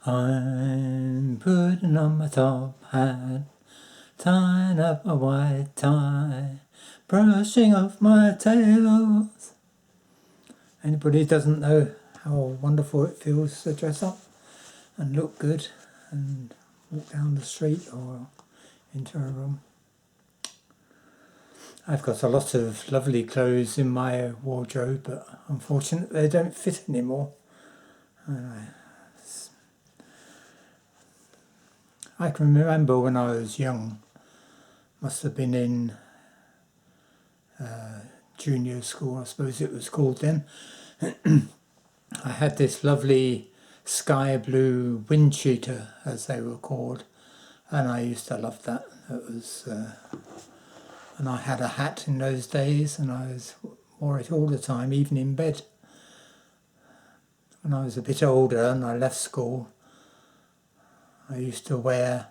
I'm putting on my top hat, tying up my white tie, brushing off my tails. Anybody who doesn't know how wonderful it feels to dress up and look good and walk down the street or into a room. I've got a lot of lovely clothes in my wardrobe, but unfortunately they don't fit anymore. I can remember when I was young, must have been in junior school, I suppose it was called then. I had this lovely sky blue wind cheater, as they were called, and I used to love that. It was, and I had a hat in those days, and wore it all the time, even in bed. When I was a bit older and I left school, I used to wear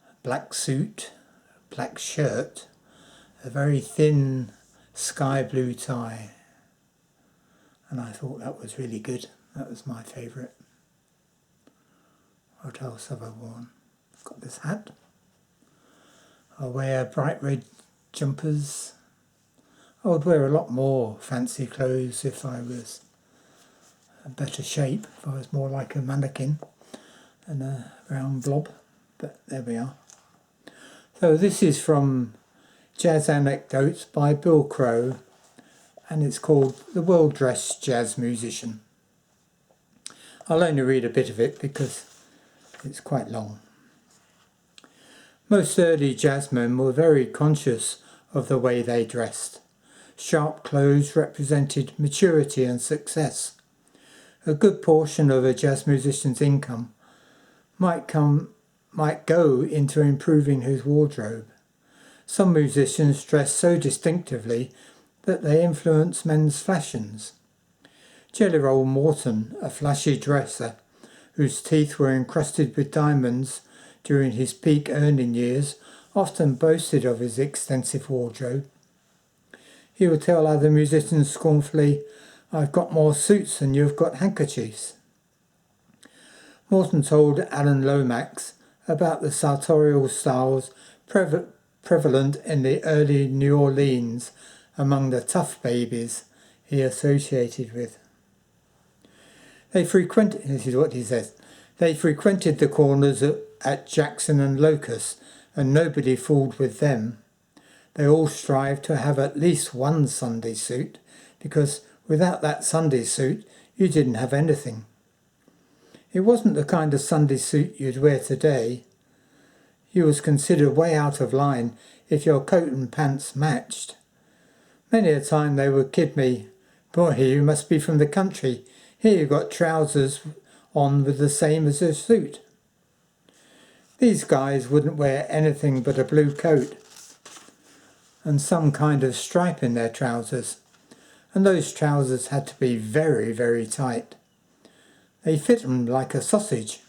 a black suit, a black shirt, a very thin sky blue tie, and I thought that was really good. That was my favourite. What else have I worn? I've got this hat. I wear bright red jumpers. I would wear a lot more fancy clothes if I was in better shape, if I was more like a mannequin than a round blob, but there we are. So this is from Jazz Anecdotes by Bill Crow, and it's called The Well-Dressed Jazz Musician. I'll only read a bit of it because it's quite long. Most early jazzmen were very conscious of the way they dressed. Sharp clothes represented maturity and success. A good portion of a jazz musician's income might go into improving his wardrobe. Some musicians dress so distinctively that they influence men's fashions. Jelly Roll Morton, a flashy dresser whose teeth were encrusted with diamonds during his peak earning years, often boasted of his extensive wardrobe. He would tell other musicians scornfully, "I've got more suits than you've got handkerchiefs." Morton told Alan Lomax about the sartorial styles prevalent in the early New Orleans among the tough babies he associated with. This is what he says, they frequented the corners at Jackson and Locust, and nobody fooled with them. They all strived to have at least one Sunday suit, because without that Sunday suit, you didn't have anything. It wasn't the kind of Sunday suit you'd wear today. You was considered way out of line if your coat and pants matched. Many a time they would kid me, "Boy, you must be from the country. Here you've got trousers on with the same as a suit." These guys wouldn't wear anything but a blue coat and some kind of stripe in their trousers, and those trousers had to be very, very tight. They fit them like a sausage.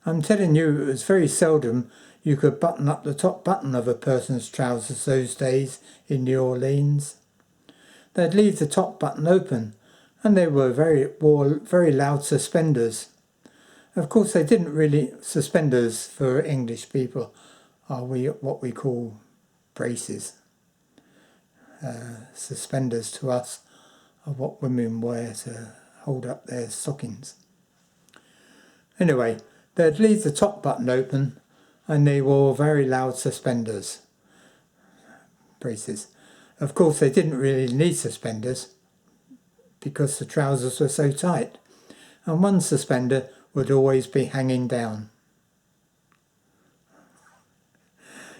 I'm telling you, it was very seldom you could button up the top button of a person's trousers those days in New Orleans. They'd leave the top button open, and they wore very loud suspenders. Of course, they didn't really. Suspenders for English people are what we call braces. Suspenders to us are what women wear to hold up their stockings. Anyway, they'd leave the top button open, and they wore very loud suspenders, braces. Of course, they didn't really need suspenders because the trousers were so tight, and one suspender would always be hanging down.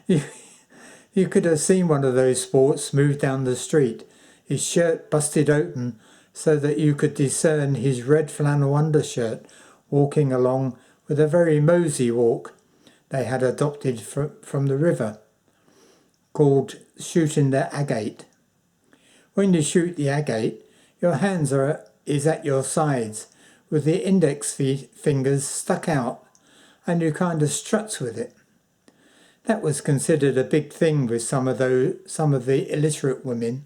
You could have seen one of those sports move down the street, his shirt busted open so that you could discern his red flannel undershirt, walking along with a very mosey walk they had adopted from the river, called shooting the agate. When you shoot the agate, your hands is at your sides, with the index fingers stuck out, and you kind of struts with it. That was considered a big thing with some of the illiterate women.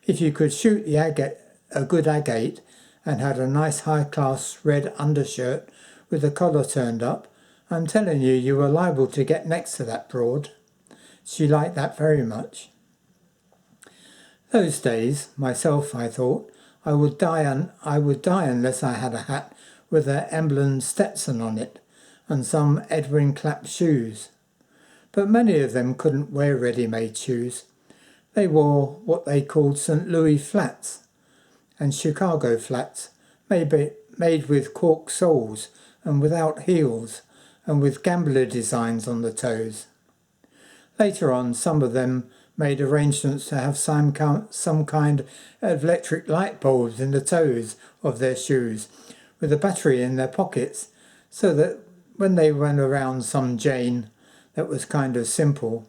If you could shoot a good agate and had a nice high-class red undershirt with the collar turned up. I'm telling you, you were liable to get next to that broad. She liked that very much. Those days, myself, I thought, I would die unless I had a hat with an emblem Stetson on it and some Edwin Clapp shoes. But many of them couldn't wear ready-made shoes. They wore what they called St. Louis flats and Chicago flats, made with cork soles and without heels and with gambler designs on the toes. Later on, some of them made arrangements to have some kind of electric light bulbs in the toes of their shoes with a battery in their pockets, so that when they went around some Jane that was kind of simple,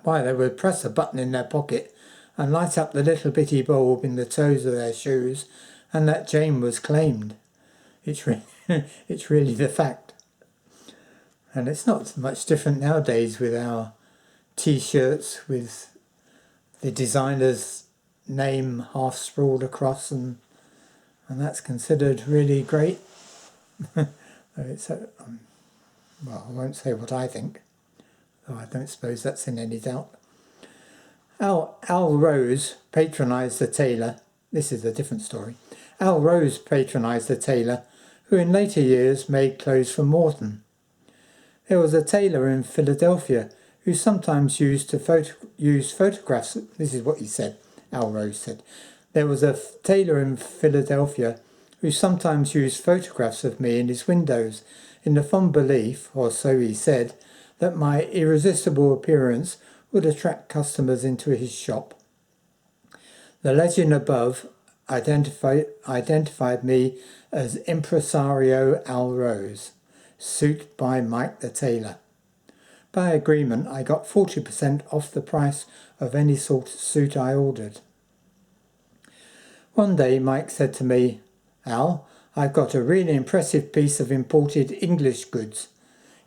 why, they would press a button in their pocket and light up the little bitty bulb in the toes of their shoes, and that Jane was claimed. It's really the fact. And it's not much different nowadays with our T-shirts with the designer's name half sprawled across, and that's considered really great. It's well, I won't say what I think, though I don't suppose that's in any doubt. Al Rose patronised the tailor. This is a different story. Al Rose patronised the tailor, who in later years made clothes for Morton. There was a tailor in Philadelphia who sometimes used photographs. This is what he said, Al Rose said. There was a tailor in Philadelphia who sometimes used photographs of me in his windows, in the fond belief, or so he said, that my irresistible appearance would attract customers into his shop. The legend above identified me as Impresario Al Rose, suit by Mike the tailor. By agreement, I got 40% off the price of any sort of suit I ordered. One day Mike said to me, "Al, I've got a really impressive piece of imported English goods.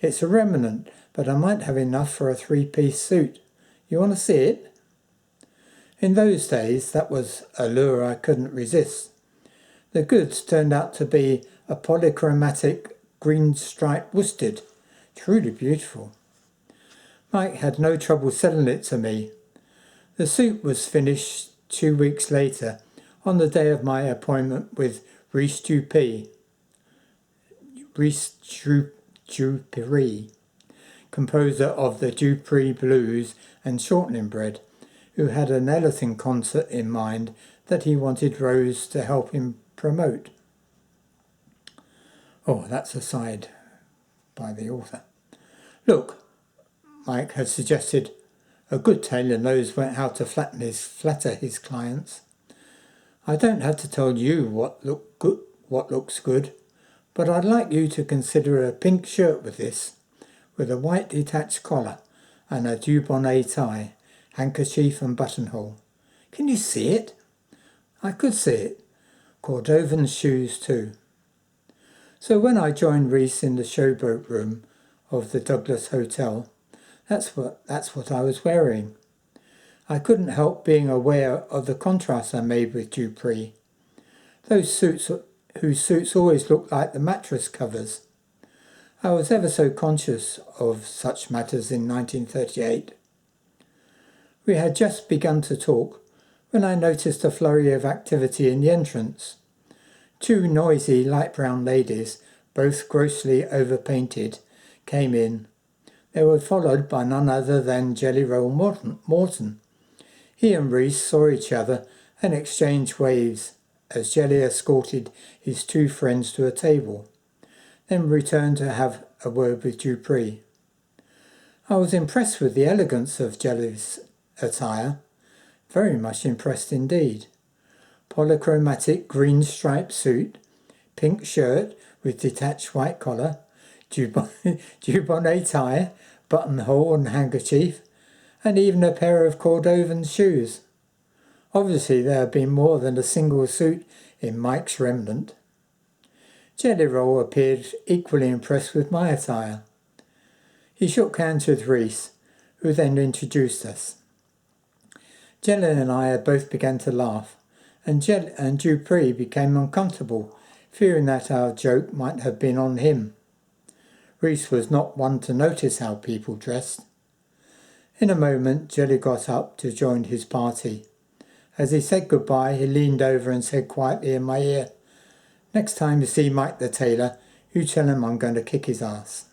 It's a remnant, but I might have enough for a 3-piece suit. You want to see it?" In those days, that was a lure I couldn't resist. The goods turned out to be a polychromatic green striped worsted, truly beautiful. Mike had no trouble selling it to me. The suit was finished 2 weeks later, on the day of my appointment with Rhys Dupree, composer of the Dupree Blues and Shortening Bread, who had an Ellington concert in mind that he wanted Rose to help him promote. Oh, that's a side by the author. Look, Mike had suggested, a good tailor knows how to flatter his clients. I don't have to tell you what looks good, but I'd like you to consider a pink shirt with this, with a white detached collar and a dubonnet tie, handkerchief and buttonhole. Can you see it? I could see it. Cordovan shoes too. So when I joined Rhys in the showboat room of the Douglas Hotel, that's what I was wearing. I couldn't help being aware of the contrast I made with Dupree. Whose suits always looked like the mattress covers. I was ever so conscious of such matters in 1938. We had just begun to talk when I noticed a flurry of activity in the entrance. 2 noisy light brown ladies, both grossly overpainted, came in. They were followed by none other than Jelly Roll Morton. He and Rhys saw each other and exchanged waves as Jelly escorted his 2 friends to a table, then returned to have a word with Dupree. I was impressed with the elegance of Jelly's attire, very much impressed indeed. Polychromatic green striped suit, pink shirt with detached white collar, dubonnet tie, buttonhole and handkerchief, and even a pair of Cordovan shoes. Obviously there had been more than a single suit in Mike's remnant. Jelly Roll appeared equally impressed with my attire. He shook hands with Rhys, who then introduced us. Jelly and I had both begun to laugh, and Dupree became uncomfortable, fearing that our joke might have been on him. Reese was not one to notice how people dressed. In a moment, Jelly got up to join his party. As he said goodbye, he leaned over and said quietly in my ear, "Next time you see Mike the tailor, you tell him I'm going to kick his ass."